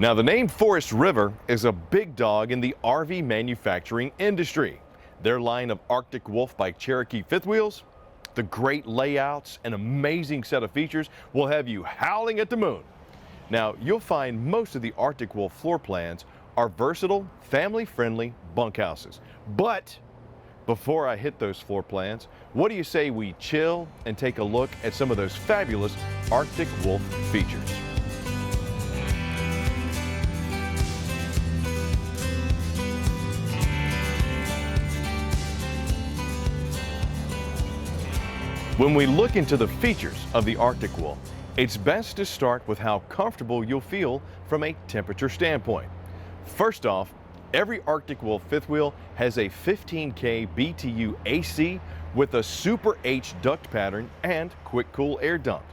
Now, the name Forest River is a big dog in the RV manufacturing industry. Their line of Arctic Wolf by Cherokee fifth wheels, the great layouts and amazing set of features will have you howling at the moon. Now, you'll find most of the Arctic Wolf floor plans are versatile, family-friendly bunkhouses. But before I hit those floor plans, what do you say we chill and take a look at some of those fabulous Arctic Wolf features? When we look into the features of the Arctic Wolf, it's best to start with how comfortable you'll feel from a temperature standpoint. First off, every Arctic Wolf fifth wheel has a 15K BTU AC with a Super H duct pattern and quick cool air duct.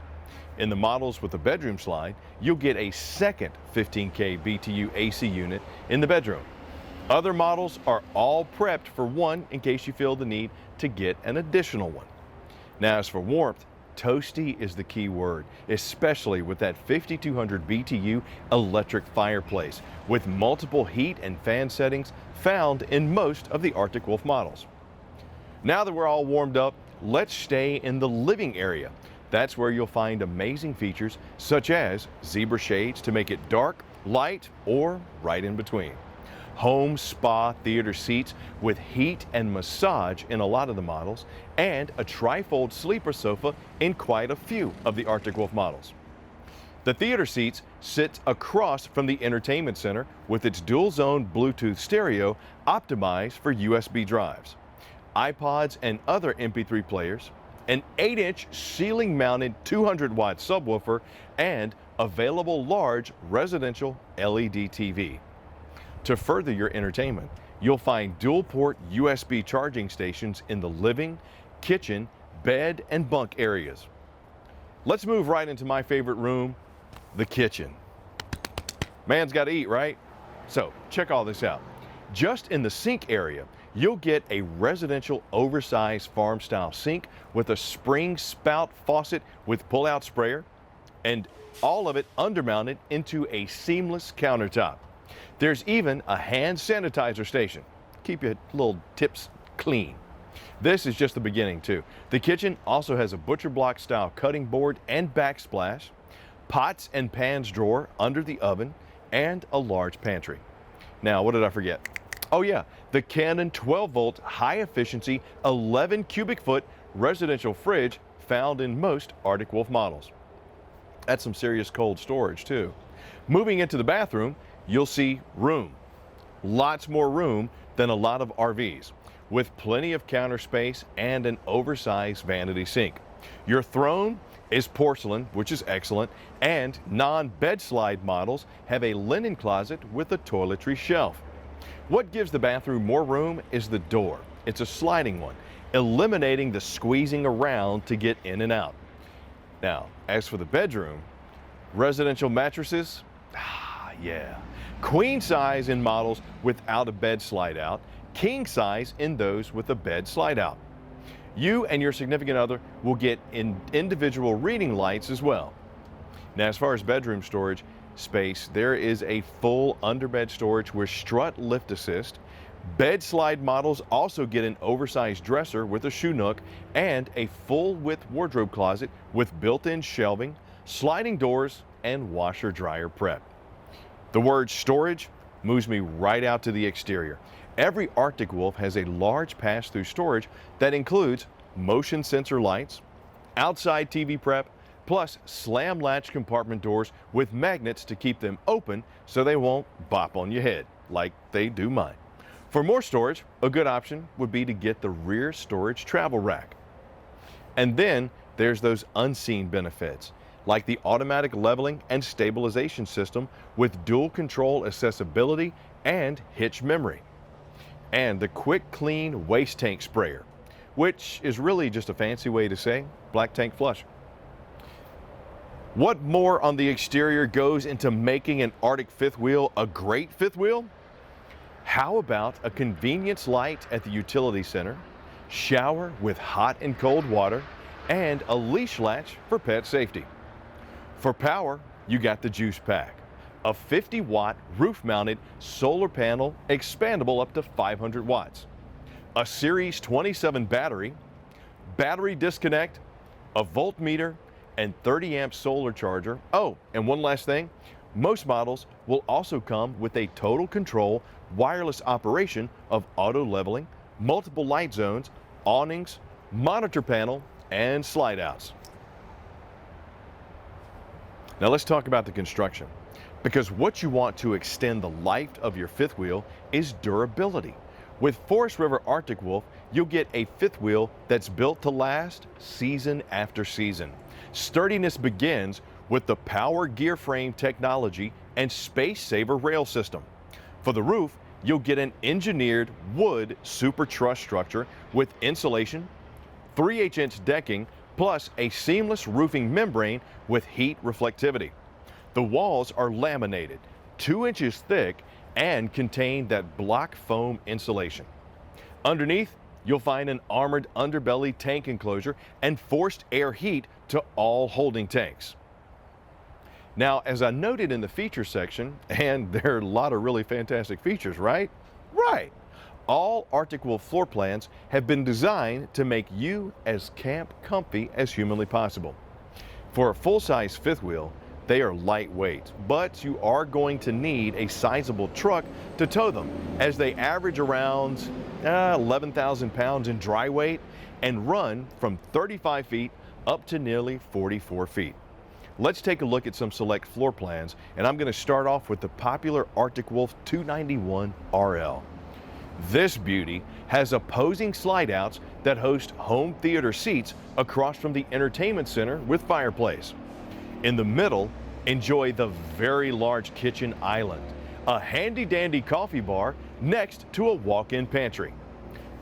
In the models with the bedroom slide, you'll get a second 15K BTU AC unit in the bedroom. Other models are all prepped for one in case you feel the need to get an additional one. Now, as for warmth, toasty is the key word, especially with that 5200 BTU electric fireplace with multiple heat and fan settings found in most of the Arctic Wolf models. Now that we're all warmed up, let's stay in the living area. That's where you'll find amazing features such as zebra shades to make it dark, light, or right in between. Home spa theater seats with heat and massage in a lot of the models, and a trifold sleeper sofa in quite a few of the Arctic Wolf models. The theater seats sit across from the entertainment center with its dual zone Bluetooth stereo optimized for USB drives, iPods and other MP3 players, an 8-inch ceiling mounted 200-watt subwoofer, and available large residential LED TV. To further your entertainment, you'll find dual-port USB charging stations in the living, kitchen, bed, and bunk areas. Let's move right into my favorite room, the kitchen. Man's got to eat, right? So check all this out. Just in the sink area, you'll get a residential oversized farm-style sink with a spring spout faucet with pull-out sprayer, and all of it undermounted into a seamless countertop. There's even a hand sanitizer station. Keep your little tips clean. This is just the beginning too. The kitchen also has a butcher block style cutting board and backsplash, pots and pans drawer under the oven, and a large pantry. Now, what did I forget? Oh yeah, the Canon 12-volt high-efficiency 11 cubic foot residential fridge found in most Arctic Wolf models. That's some serious cold storage too. Moving into the bathroom, you'll see room. Lots more room than a lot of RVs, with plenty of counter space and an oversized vanity sink. Your throne is porcelain, which is excellent, and non-bed slide models have a linen closet with a toiletry shelf. What gives the bathroom more room is the door. It's a sliding one, eliminating the squeezing around to get in and out. Now, as for the bedroom, residential mattresses, yeah. Queen size in models without a bed slide out, king size in those with a bed slide out. You and your significant other will get individual reading lights as well. Now, as far as bedroom storage space, there is a full underbed storage with strut lift assist. Bed slide models also get an oversized dresser with a shoe nook and a full width wardrobe closet with built-in shelving, sliding doors, and washer dryer prep. The word storage moves me right out to the exterior. Every Arctic Wolf has a large pass-through storage that includes motion sensor lights, outside TV prep, plus slam latch compartment doors with magnets to keep them open so they won't bop on your head like they do mine. For more storage, a good option would be to get the rear storage travel rack. And then there's those unseen benefits, like the automatic leveling and stabilization system with dual control accessibility and hitch memory. And the quick clean waste tank sprayer, which is really just a fancy way to say black tank flush. What more on the exterior goes into making an Arctic fifth wheel a great fifth wheel? How about a convenience light at the utility center, shower with hot and cold water, and a leash latch for pet safety? For power, you got the juice pack. a 50-watt roof-mounted solar panel expandable up to 500 watts, a Series 27 battery, battery disconnect, a voltmeter, and 30-amp solar charger. Oh, and one last thing, most models will also come with a total control wireless operation of auto leveling, multiple light zones, awnings, monitor panel, and slide outs. Now let's talk about the construction, because what you want to extend the life of your fifth wheel is durability. With Forest River Arctic Wolf, you'll get a fifth wheel that's built to last season after season. Sturdiness begins with the power gear frame technology and space saver rail system. For the roof, you'll get an engineered wood super truss structure with insulation, 3/8-inch decking, plus a seamless roofing membrane with heat reflectivity. The walls are laminated, 2 inches thick, and contain that block foam insulation. Underneath, you'll find an armored underbelly tank enclosure and forced air heat to all holding tanks. Now, as I noted in the feature section, and there are a lot of really fantastic features, right? Right. All Arctic Wolf floor plans have been designed to make you as camp comfy as humanly possible. For a full-size fifth wheel, they are lightweight, but you are going to need a sizable truck to tow them, as they average around 11,000 pounds in dry weight and run from 35 feet up to nearly 44 feet. Let's take a look at some select floor plans, and I'm going to start off with the popular Arctic Wolf 291 RL. This beauty has opposing slide outs that host home theater seats across from the entertainment center with fireplace. In the middle, enjoy the very large kitchen island, a handy dandy coffee bar next to a walk-in pantry,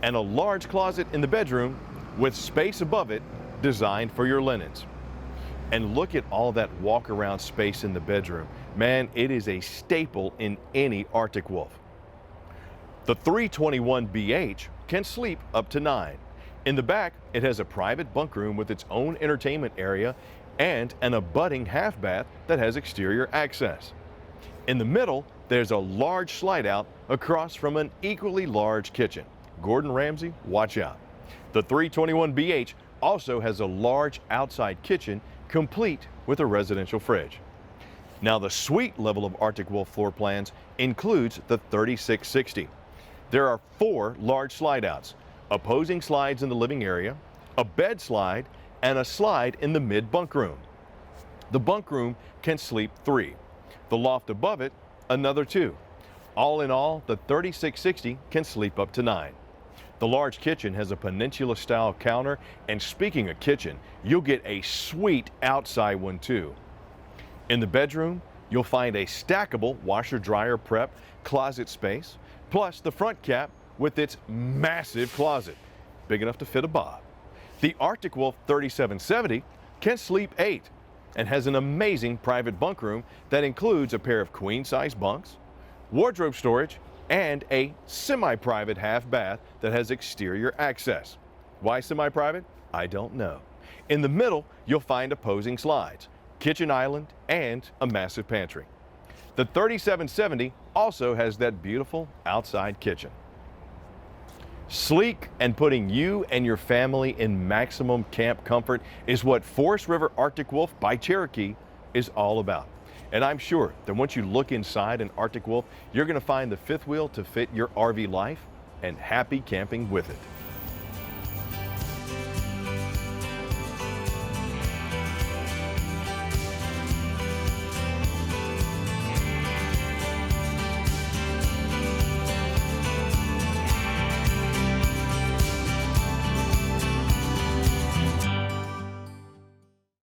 and a large closet in the bedroom with space above it designed for your linens. And look at all that walk-around space in the bedroom. Man, it is a staple in any Arctic Wolf. The 321BH can sleep up to 9. In the back, it has a private bunk room with its own entertainment area and an abutting half bath that has exterior access. In the middle, there's a large slide out across from an equally large kitchen. Gordon Ramsay, watch out. The 321BH also has a large outside kitchen complete with a residential fridge. Now, the suite level of Arctic Wolf floor plans includes the 3660. There are 4 large slide outs, opposing slides in the living area, a bed slide, and a slide in the mid bunk room. The bunk room can sleep 3. The loft above it, another 2. All in all, the 3660 can sleep up to 9. The large kitchen has a peninsula style counter, and speaking of kitchen, you'll get a sweet outside one too. In the bedroom, you'll find a stackable washer dryer prep closet space, plus the front cap with its massive closet, big enough to fit a Bob. The Arctic Wolf 3770 can sleep 8 and has an amazing private bunk room that includes a pair of queen-size bunks, wardrobe storage, and a semi-private half bath that has exterior access. Why semi-private? I don't know. In the middle, you'll find opposing slides, kitchen island, and a massive pantry. The 3770 also has that beautiful outside kitchen. Sleek and putting you and your family in maximum camp comfort is what Forest River Arctic Wolf by Cherokee is all about. And I'm sure that once you look inside an Arctic Wolf, you're going to find the fifth wheel to fit your RV life and happy camping with it.